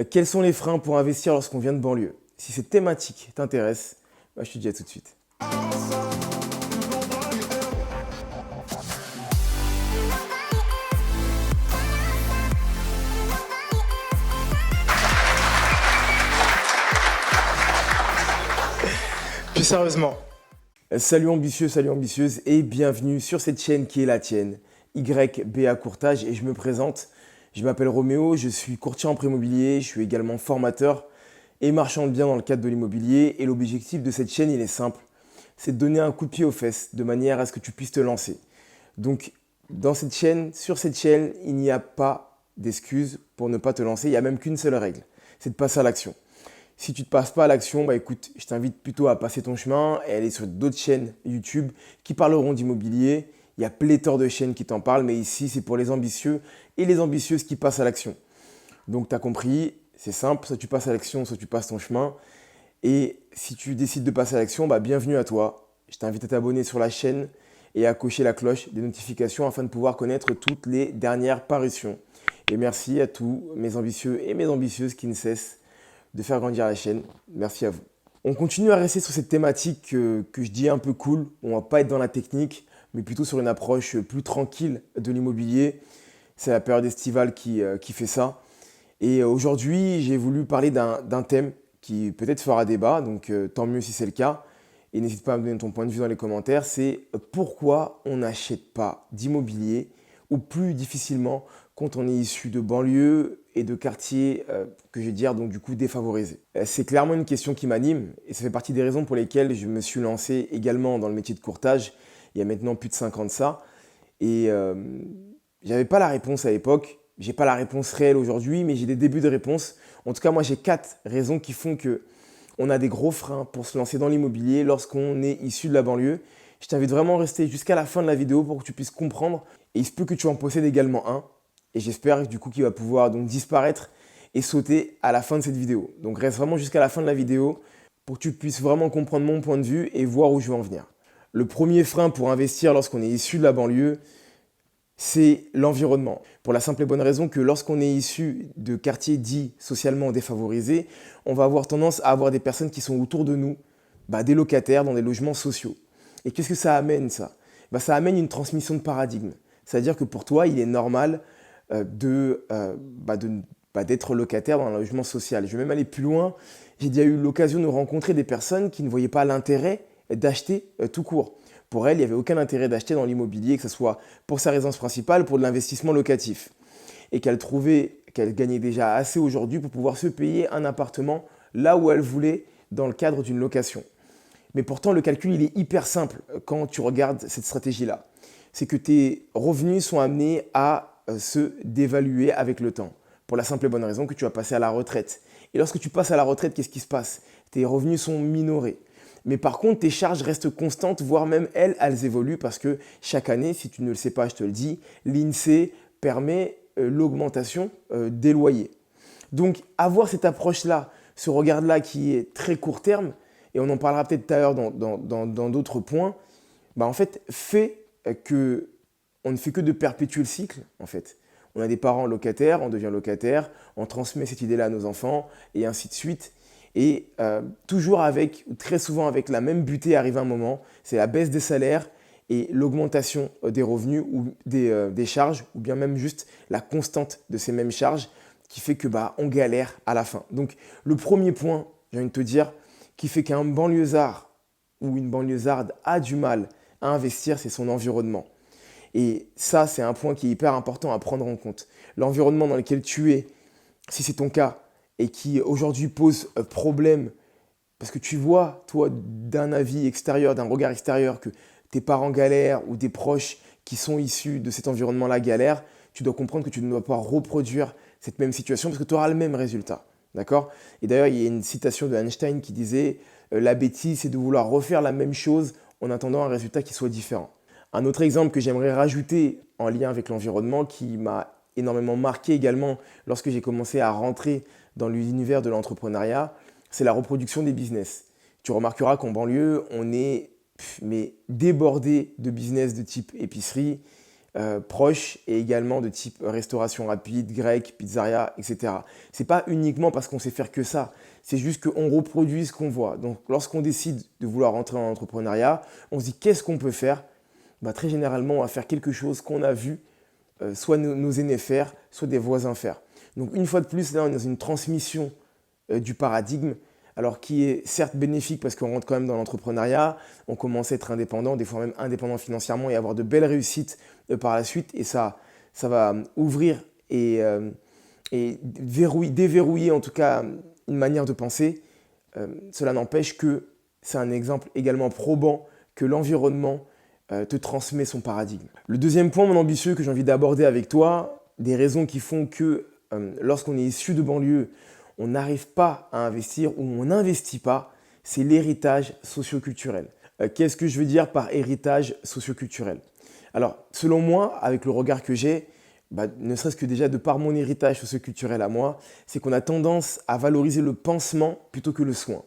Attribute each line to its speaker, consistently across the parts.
Speaker 1: Quels sont les freins pour investir lorsqu'on vient de banlieue? Si cette thématique t'intéresse, je te dis à tout de suite.
Speaker 2: Plus sérieusement,
Speaker 1: Salut ambitieux, salut ambitieuse et bienvenue sur cette chaîne qui est la tienne, YBA Courtage, et je me présente. Je m'appelle Roméo, je suis courtier en prêt immobilier, je suis également formateur et marchand de biens dans le cadre de l'immobilier, et l'objectif de cette chaîne il est simple, c'est de donner un coup de pied aux fesses de manière à ce que tu puisses te lancer. Donc sur cette chaîne, il n'y a pas d'excuses pour ne pas te lancer, il n'y a même qu'une seule règle, c'est de passer à l'action. Si tu ne te passes pas à l'action, écoute, je t'invite plutôt à passer ton chemin et aller sur d'autres chaînes YouTube qui parleront d'immobilier. Il y a pléthore de chaînes qui t'en parlent, mais ici, c'est pour les ambitieux et les ambitieuses qui passent à l'action. Donc, tu as compris, c'est simple, soit tu passes à l'action, soit tu passes ton chemin. Et si tu décides de passer à l'action, bienvenue à toi. Je t'invite à t'abonner sur la chaîne et à cocher la cloche des notifications afin de pouvoir connaître toutes les dernières parutions. Et merci à tous mes ambitieux et mes ambitieuses qui ne cessent de faire grandir la chaîne. Merci à vous. On continue à rester sur cette thématique que je dis un peu cool. On ne va pas être dans la technique, mais plutôt sur une approche plus tranquille de l'immobilier. C'est la période estivale qui fait ça. Et aujourd'hui, j'ai voulu parler d'un thème qui peut-être fera débat, donc tant mieux si c'est le cas. Et n'hésite pas à me donner ton point de vue dans les commentaires. C'est pourquoi on n'achète pas d'immobilier, ou plus difficilement quand on est issu de banlieue et de quartiers que je vais dire donc du coup défavorisés. C'est clairement une question qui m'anime et ça fait partie des raisons pour lesquelles je me suis lancé également dans le métier de courtage il y a maintenant plus de 5 ans de ça. Et j'avais pas la réponse à l'époque, j'ai pas la réponse réelle aujourd'hui, mais j'ai des débuts de réponse. En tout cas, moi j'ai 4 raisons qui font que on a des gros freins pour se lancer dans l'immobilier lorsqu'on est issu de la banlieue. Je t'invite vraiment à rester jusqu'à la fin de la vidéo pour que tu puisses comprendre, et il se peut que tu en possèdes également un. Et j'espère du coup qu'il va pouvoir donc disparaître et sauter à la fin de cette vidéo. Donc reste vraiment jusqu'à la fin de la vidéo pour que tu puisses vraiment comprendre mon point de vue et voir où je veux en venir. Le premier frein pour investir lorsqu'on est issu de la banlieue, c'est l'environnement. Pour la simple et bonne raison que lorsqu'on est issu de quartiers dits socialement défavorisés, on va avoir tendance à avoir des personnes qui sont autour de nous, des locataires dans des logements sociaux. Et qu'est-ce que ça amène ça? Ça amène une transmission de paradigme. C'est-à-dire que pour toi, il est normal d'être locataire dans un logement social. Je vais même aller plus loin. J'ai déjà eu l'occasion de rencontrer des personnes qui ne voyaient pas l'intérêt d'acheter tout court. Pour elles, il n'y avait aucun intérêt d'acheter dans l'immobilier, que ce soit pour sa résidence principale, pour de l'investissement locatif. Et qu'elles trouvaient qu'elles gagnaient déjà assez aujourd'hui pour pouvoir se payer un appartement là où elles voulaient dans le cadre d'une location. Mais pourtant, le calcul, il est hyper simple quand tu regardes cette stratégie-là. C'est que tes revenus sont amenés à se dévaluer avec le temps. Pour la simple et bonne raison que tu vas passer à la retraite. Et lorsque tu passes à la retraite, qu'est-ce qui se passe? Tes revenus sont minorés. Mais par contre, tes charges restent constantes, voire même elles évoluent parce que chaque année, si tu ne le sais pas, je te le dis, l'INSEE permet l'augmentation des loyers. Donc, avoir cette approche-là, ce regard-là qui est très court terme, et on en parlera peut-être tout à l'heure dans d'autres points, en fait, fait que on ne fait que de perpétuer le cycle, en fait. On a des parents locataires, on devient locataire, on transmet cette idée-là à nos enfants, et ainsi de suite. Et toujours très souvent avec la même butée arrive un moment, c'est la baisse des salaires et l'augmentation des revenus ou des charges, ou bien même juste la constante de ces mêmes charges, qui fait que on galère à la fin. Donc le premier point, j'ai envie de te dire, qui fait qu'un banlieusard ou une banlieusarde a du mal à investir, c'est son environnement. Et ça, c'est un point qui est hyper important à prendre en compte. L'environnement dans lequel tu es, si c'est ton cas, et qui aujourd'hui pose problème, parce que tu vois, toi, d'un avis extérieur, d'un regard extérieur, que tes parents galèrent ou des proches qui sont issus de cet environnement-là galèrent, tu dois comprendre que tu ne dois pas reproduire cette même situation parce que tu auras le même résultat. D'accord? Et d'ailleurs, il y a une citation de Einstein qui disait « La bêtise, c'est de vouloir refaire la même chose en attendant un résultat qui soit différent ». Un autre exemple que j'aimerais rajouter en lien avec l'environnement qui m'a énormément marqué également lorsque j'ai commencé à rentrer dans l'univers de l'entrepreneuriat, c'est la reproduction des business. Tu remarqueras qu'en banlieue, on est débordé de business de type épicerie, proches et également de type restauration rapide, grec, pizzeria, etc. C'est pas uniquement parce qu'on sait faire que ça, c'est juste qu'on reproduit ce qu'on voit. Donc lorsqu'on décide de vouloir rentrer en entrepreneuriat, on se dit qu'est-ce qu'on peut faire? Très généralement, on va faire quelque chose qu'on a vu soit nos aînés faire, soit des voisins faire. Donc une fois de plus, là, on est dans une transmission du paradigme, alors qui est certes bénéfique parce qu'on rentre quand même dans l'entrepreneuriat, on commence à être indépendant, des fois même indépendant financièrement et avoir de belles réussites par la suite. Et ça va ouvrir et déverrouiller en tout cas une manière de penser. Cela n'empêche que c'est un exemple également probant que l'environnement te transmet son paradigme. Le deuxième point, mon ambitieux, que j'ai envie d'aborder avec toi, des raisons qui font que lorsqu'on est issu de banlieue, on n'arrive pas à investir ou on n'investit pas, c'est l'héritage socioculturel. Qu'est-ce que je veux dire par héritage socioculturel? Alors, selon moi, avec le regard que j'ai, ne serait-ce que déjà de par mon héritage socioculturel à moi, c'est qu'on a tendance à valoriser le pansement plutôt que le soin.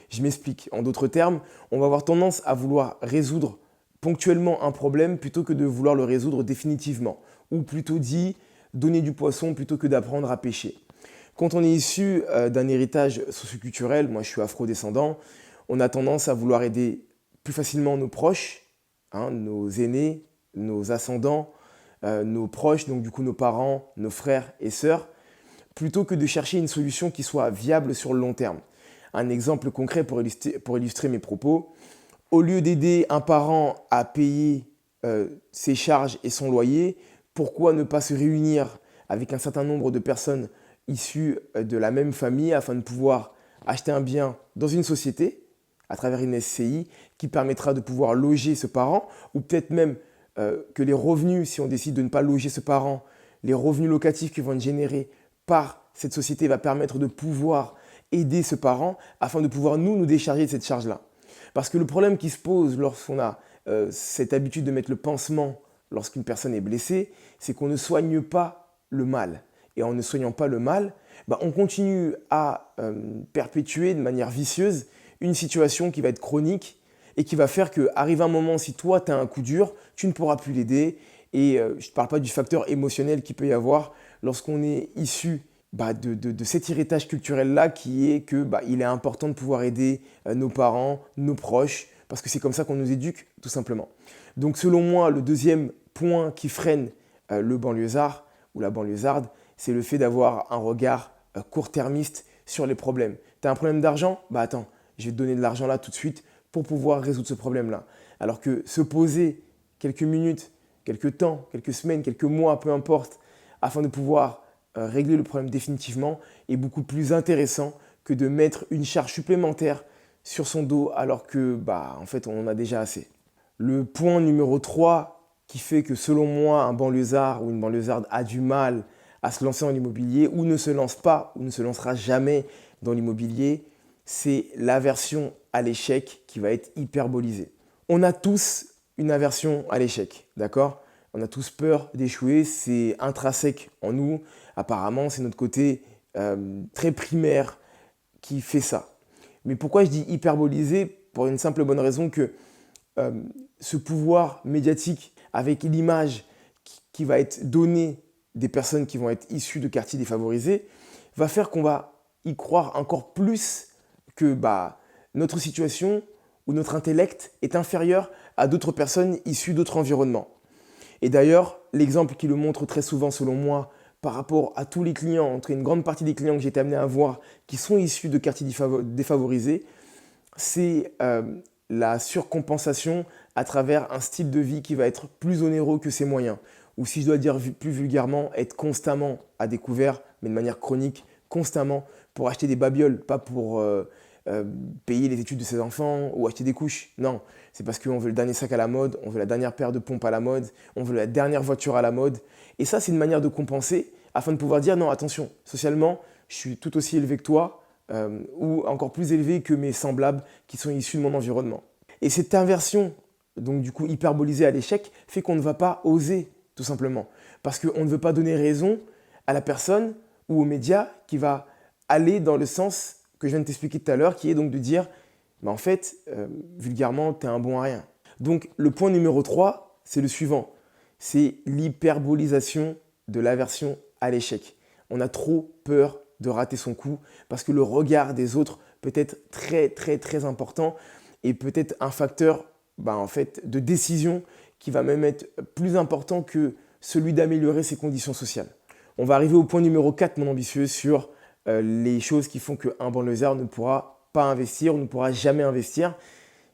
Speaker 1: Je m'explique. En d'autres termes, on va avoir tendance à vouloir résoudre ponctuellement un problème plutôt que de vouloir le résoudre définitivement. Ou plutôt dit, donner du poisson plutôt que d'apprendre à pêcher. Quand on est issu d'un héritage socioculturel, moi je suis afro-descendant, on a tendance à vouloir aider plus facilement nos proches, nos aînés, nos ascendants, nos proches, donc du coup nos parents, nos frères et sœurs, plutôt que de chercher une solution qui soit viable sur le long terme. Un exemple concret pour illustrer mes propos, au lieu d'aider un parent à payer ses charges et son loyer, pourquoi ne pas se réunir avec un certain nombre de personnes issus de la même famille afin de pouvoir acheter un bien dans une société à travers une SCI qui permettra de pouvoir loger ce parent ou peut-être même que les revenus, si on décide de ne pas loger ce parent, les revenus locatifs qui vont être générés par cette société va permettre de pouvoir aider ce parent afin de pouvoir nous décharger de cette charge-là. Parce que le problème qui se pose lorsqu'on a cette habitude de mettre le pansement lorsqu'une personne est blessée, c'est qu'on ne soigne pas le mal. Et en ne soignant pas le mal, on continue à perpétuer de manière vicieuse une situation qui va être chronique et qui va faire qu'arrive un moment, si toi tu as un coup dur, tu ne pourras plus l'aider. Et je ne parle pas du facteur émotionnel qu'il peut y avoir lorsqu'on est issu de cet héritage culturel-là qui est qu'il est important de pouvoir aider nos parents, nos proches, parce que c'est comme ça qu'on nous éduque, tout simplement. Donc selon moi, le deuxième point qui freine le banlieusard ou la banlieusarde, c'est le fait d'avoir un regard court-termiste sur les problèmes. Tu as un problème d'argent? Attends, je vais te donner de l'argent là tout de suite pour pouvoir résoudre ce problème-là. Alors que se poser quelques minutes, quelques temps, quelques semaines, quelques mois, peu importe, afin de pouvoir régler le problème définitivement est beaucoup plus intéressant que de mettre une charge supplémentaire sur son dos alors que en fait on en a déjà assez. Le point numéro 3 qui fait que selon moi un banlieusard ou une banlieusarde a du mal à se lancer en immobilier ou ne se lance pas ou ne se lancera jamais dans l'immobilier, c'est l'aversion à l'échec qui va être hyperbolisée. On a tous une aversion à l'échec, d'accord? On a tous peur d'échouer, c'est intrinsèque en nous. Apparemment, c'est notre côté très primaire qui fait ça. Mais pourquoi je dis hyperbolisé? Pour une simple bonne raison que ce pouvoir médiatique avec l'image qui va être donnée des personnes qui vont être issues de quartiers défavorisés va faire qu'on va y croire encore plus que notre situation ou notre intellect est inférieur à d'autres personnes issues d'autres environnements. Et d'ailleurs, l'exemple qui le montre très souvent selon moi par rapport à tous les clients, entre une grande partie des clients que j'ai été amené à voir qui sont issus de quartiers défavorisés, c'est la surcompensation à travers un style de vie qui va être plus onéreux que ses moyens. Ou si je dois dire plus vulgairement, être constamment à découvert, mais de manière chronique, constamment pour acheter des babioles, pas pour payer les études de ses enfants ou acheter des couches. Non, c'est parce qu'on veut le dernier sac à la mode, on veut la dernière paire de pompes à la mode, on veut la dernière voiture à la mode. Et ça, c'est une manière de compenser afin de pouvoir dire non, attention, socialement, je suis tout aussi élevé que toi ou encore plus élevé que mes semblables qui sont issus de mon environnement. Et cette inversion, donc du coup hyperbolisée à l'échec, fait qu'on ne va pas oser, tout simplement. Parce qu'on ne veut pas donner raison à la personne ou aux médias qui va aller dans le sens que je viens de t'expliquer tout à l'heure, qui est donc de dire, en fait, vulgairement, tu es un bon à rien. Donc le point numéro 3, c'est le suivant. c'est l'hyperbolisation de l'aversion à l'échec. On a trop peur de rater son coup parce que le regard des autres peut être très très très important et peut être un facteur en fait, de décision qui va même être plus important que celui d'améliorer ses conditions sociales. On va arriver au point numéro 4, mon ambitieux, sur les choses qui font qu'un banlieusard ne pourra pas investir ou ne pourra jamais investir.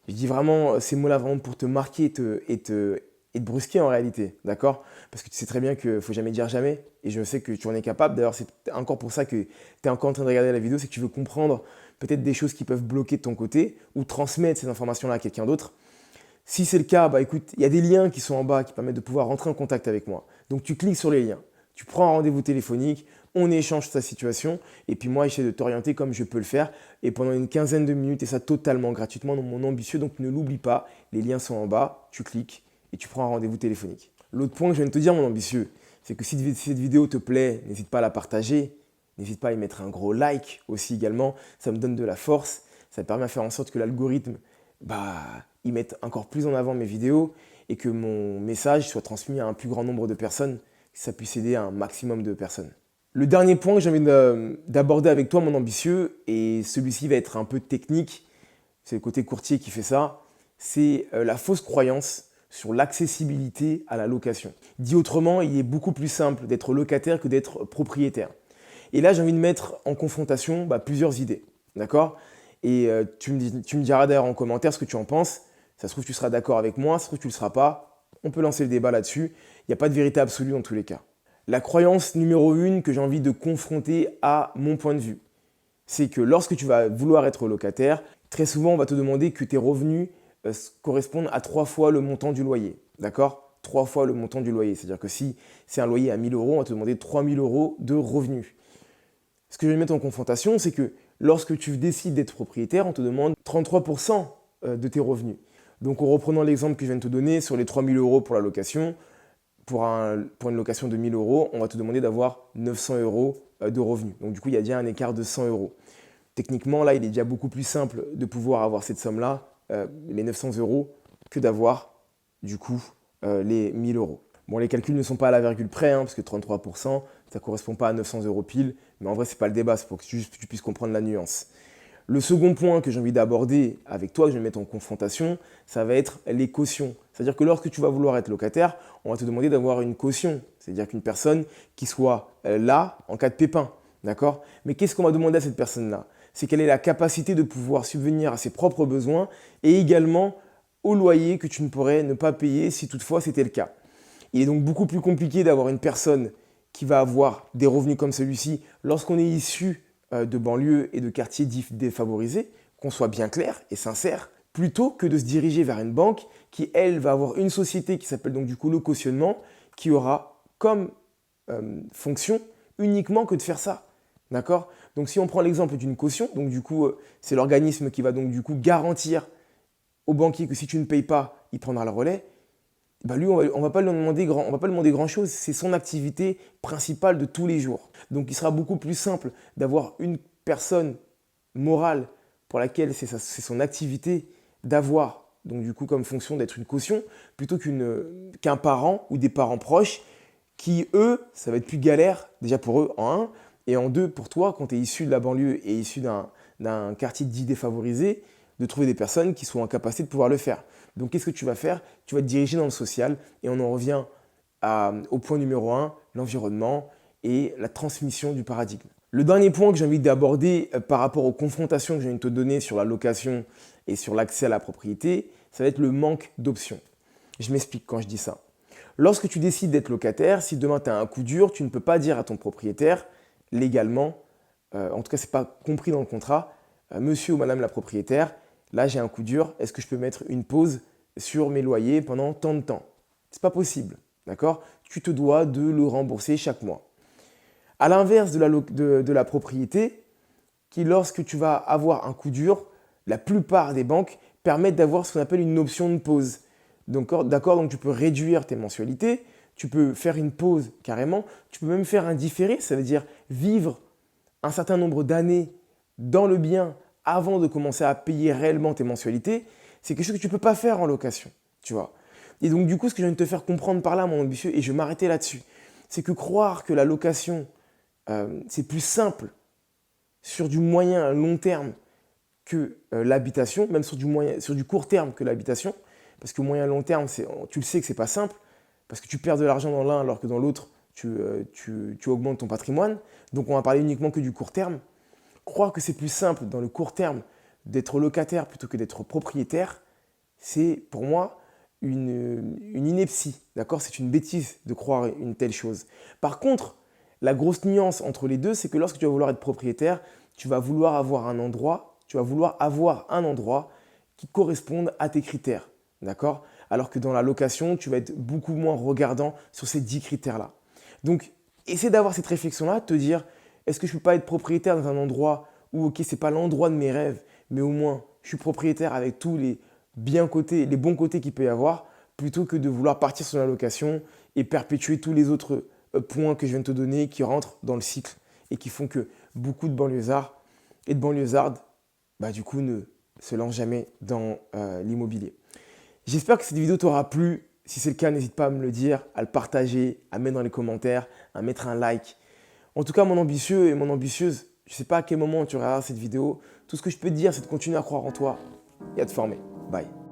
Speaker 1: Je dis vraiment ces mots-là vraiment pour te marquer et te brusquer en réalité, d'accord? Parce que tu sais très bien qu'il ne faut jamais dire jamais et je sais que tu en es capable. D'ailleurs, c'est encore pour ça que tu es encore en train de regarder la vidéo, c'est que tu veux comprendre peut-être des choses qui peuvent bloquer de ton côté ou transmettre ces informations-là à quelqu'un d'autre. Si c'est le cas, écoute, il y a des liens qui sont en bas qui permettent de pouvoir rentrer en contact avec moi. Donc tu cliques sur les liens, tu prends un rendez-vous téléphonique, on échange ta situation et puis moi, j'essaie de t'orienter comme je peux le faire et pendant une quinzaine de minutes et ça totalement gratuitement dans mon ambitieux. Donc ne l'oublie pas, les liens sont en bas, tu cliques et tu prends un rendez-vous téléphonique. L'autre point que je viens de te dire, mon ambitieux, c'est que si cette vidéo te plaît, n'hésite pas à la partager, n'hésite pas à y mettre un gros like aussi également, ça me donne de la force, ça permet de faire en sorte que l'algorithme ils mettent encore plus en avant mes vidéos et que mon message soit transmis à un plus grand nombre de personnes, que ça puisse aider un maximum de personnes. Le dernier point que j'ai envie d'aborder avec toi, mon ambitieux, et celui-ci va être un peu technique, c'est le côté courtier qui fait ça, c'est la fausse croyance sur l'accessibilité à la location. Dit autrement, il est beaucoup plus simple d'être locataire que d'être propriétaire. Et là, j'ai envie de mettre en confrontation plusieurs idées, d'accord? Et tu me diras d'ailleurs en commentaire ce que tu en penses. Ça se trouve, tu seras d'accord avec moi, ça se trouve, tu ne le seras pas. On peut lancer le débat là-dessus. Il n'y a pas de vérité absolue dans tous les cas. La croyance numéro 1 que j'ai envie de confronter à mon point de vue, c'est que lorsque tu vas vouloir être locataire, très souvent, on va te demander que tes revenus correspondent à 3 fois le montant du loyer. D'accord? 3 fois le montant du loyer. C'est-à-dire que si c'est un loyer à 1 000 €, on va te demander 3 000 € de revenus. Ce que je vais mettre en confrontation, c'est que lorsque tu décides d'être propriétaire, on te demande 33% de tes revenus. Donc, en reprenant l'exemple que je viens de te donner sur les 3 000 € pour la location, pour une location de 1 000 €, on va te demander d'avoir 900 € de revenus. Donc, du coup, il y a déjà un écart de 100 €. Techniquement, là, il est déjà beaucoup plus simple de pouvoir avoir cette somme-là, les 900 €, que d'avoir, du coup, les 1 000 €. Bon, les calculs ne sont pas à la virgule près, parce que 33%, ça ne correspond pas à 900 € pile. Mais en vrai, ce n'est pas le débat, c'est pour que tu puisses comprendre la nuance. Le second point que j'ai envie d'aborder avec toi, que je vais mettre en confrontation, ça va être les cautions. C'est-à-dire que lorsque tu vas vouloir être locataire, on va te demander d'avoir une caution. C'est-à-dire qu'une personne qui soit là en cas de pépin. D'accord? Mais qu'est-ce qu'on va demander à cette personne-là? C'est qu'elle ait la capacité de pouvoir subvenir à ses propres besoins et également au loyer que tu ne pourrais ne pas payer si toutefois c'était le cas. Il est donc beaucoup plus compliqué d'avoir une personne qui va avoir des revenus comme celui-ci lorsqu'on est issu de banlieues et de quartiers défavorisés, qu'on soit bien clair et sincère, plutôt que de se diriger vers une banque qui, elle, va avoir une société qui s'appelle donc du coup le cautionnement, qui aura comme fonction uniquement que de faire ça. D'accord? Donc si on prend l'exemple d'une caution, donc du coup c'est l'organisme qui va donc du coup garantir au banquier que si tu ne payes pas, il prendra le relais. Lui, on ne va pas lui demander grand-chose. C'est son activité principale de tous les jours. Donc, il sera beaucoup plus simple d'avoir une personne morale pour laquelle c'est son activité d'avoir, donc du coup, comme fonction d'être une caution, plutôt qu'un parent ou des parents proches qui, eux, ça va être plus galère, déjà pour eux, en un, et en deux, pour toi, quand tu es issu de la banlieue et issu d'un quartier dit défavorisé, de trouver des personnes qui sont en capacité de pouvoir le faire. Donc, qu'est-ce que tu vas faire? Tu vas te diriger dans le social et on en revient au point numéro 1, l'environnement et la transmission du paradigme. Le dernier point que j'ai envie d'aborder par rapport aux confrontations que je viens de te donner sur la location et sur l'accès à la propriété, ça va être le manque d'options. Je m'explique quand je dis ça. Lorsque tu décides d'être locataire, si demain tu as un coup dur, tu ne peux pas dire à ton propriétaire légalement, en tout cas ce n'est pas compris dans le contrat, monsieur ou madame la propriétaire, là j'ai un coup dur, est-ce que je peux mettre une pause sur mes loyers pendant tant de temps? Ce n'est pas possible, d'accord? Tu te dois de le rembourser chaque mois. À l'inverse de la propriété, qui lorsque tu vas avoir un coup dur, la plupart des banques permettent d'avoir ce qu'on appelle une option de pause. D'accord, donc tu peux réduire tes mensualités, tu peux faire une pause carrément, tu peux même faire un différé, ça veut dire vivre un certain nombre d'années dans le bien avant de commencer à payer réellement tes mensualités. C'est quelque chose que tu ne peux pas faire en location, tu vois. Et donc, du coup, ce que je viens de te faire comprendre par là, mon ambitieux, et je vais m'arrêter là-dessus, c'est que croire que la location, c'est plus simple sur du moyen long terme que l'habitation, même sur du court terme que l'habitation, parce que moyen long terme, tu le sais que c'est pas simple, parce que tu perds de l'argent dans l'un alors que dans l'autre, tu augmentes ton patrimoine. Donc on va parler uniquement que du court terme. Croire que c'est plus simple dans le court terme d'être locataire plutôt que d'être propriétaire, c'est pour moi une ineptie, d'accord? C'est une bêtise de croire une telle chose. Par contre, la grosse nuance entre les deux, c'est que lorsque tu vas vouloir être propriétaire, tu vas vouloir avoir un endroit, qui corresponde à tes critères, d'accord? Alors que dans la location, tu vas être beaucoup moins regardant sur ces 10 critères-là. Donc, essaie d'avoir cette réflexion-là, te dire, est-ce que je ne peux pas être propriétaire dans un endroit où, ok, ce n'est pas l'endroit de mes rêves, mais au moins, je suis propriétaire avec tous les les bons côtés qu'il peut y avoir, plutôt que de vouloir partir sur la location et perpétuer tous les autres points que je viens de te donner qui rentrent dans le cycle et qui font que beaucoup de banlieusards et de banlieusardes, du coup, ne se lancent jamais dans l'immobilier. J'espère que cette vidéo t'aura plu. Si c'est le cas, n'hésite pas à me le dire, à le partager, à mettre dans les commentaires, à mettre un like. En tout cas, mon ambitieux et mon ambitieuse, je ne sais pas à quel moment tu regarderas cette vidéo. Tout ce que je peux te dire, c'est de continuer à croire en toi et à te former. Bye.